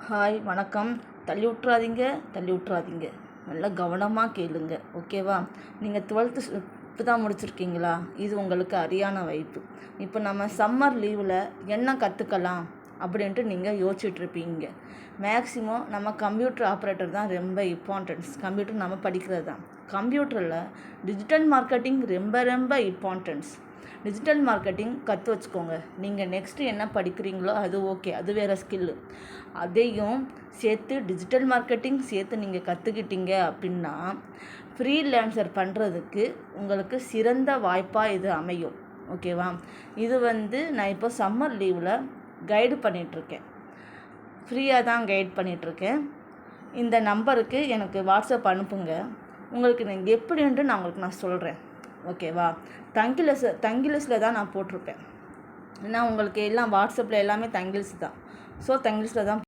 Hi வணக்கம். தள்ளி விட்றாதீங்க. நல்லா கவனமாக கேளுங்க, ஓகேவா? நீங்கள் 12th இப்போ தான் முடிச்சிருக்கீங்களா? இது உங்களுக்கு அரியான வாய்ப்பு. இப்போ நம்ம சம்மர் லீவில் என்ன கற்றுக்கலாம் அப்படின்ட்டு நீங்கள் யோசிச்சுட்ருப்பீங்க. மேக்ஸிமம் நம்ம கம்ப்யூட்டர் ஆப்ரேட்டர் தான் ரொம்ப இம்பார்ட்டன்ஸ். கம்ப்யூட்டர் நம்ம படிக்கிறது தான். கம்ப்யூட்டரில் டிஜிட்டல் மார்க்கெட்டிங் ரொம்ப ரொம்ப இம்பார்ட்டன்ஸ். டிஜிட்டல் மார்க்கெட்டிங் கற்று வச்சுக்கோங்க. நீங்கள் நெக்ஸ்ட்டு என்ன படிக்கிறீங்களோ அது ஓகே, அது வேறு ஸ்கில்லு. அதையும் சேர்த்து டிஜிட்டல் மார்க்கெட்டிங் சேர்த்து நீங்கள் கற்றுக்கிட்டீங்க அப்படின்னா ஃப்ரீலான்சர் பண்ணுறதுக்கு உங்களுக்கு சிறந்த வாய்ப்பாக இது அமையும், ஓகேவா? இது நான் இப்போ சம்மர் லீவில் கைடு பண்ணிகிட்ருக்கேன். ஃப்ரீயாக தான் கைட் பண்ணிகிட்ருக்கேன். இந்த நம்பருக்கு எனக்கு வாட்ஸ்அப் அனுப்புங்க. உங்களுக்கு நீங்கள் எப்படின்ட்டு நான் சொல்கிறேன், ஓகேவா? தங்கிலீஷில் தான் நான் போட்டிருப்பேன். ஏன்னா உங்களுக்கு எல்லாம் வாட்ஸ்அப்பில் எல்லாமே தங்கிலீஷ் தான். ஸோ தங்கிலீஷில் தான்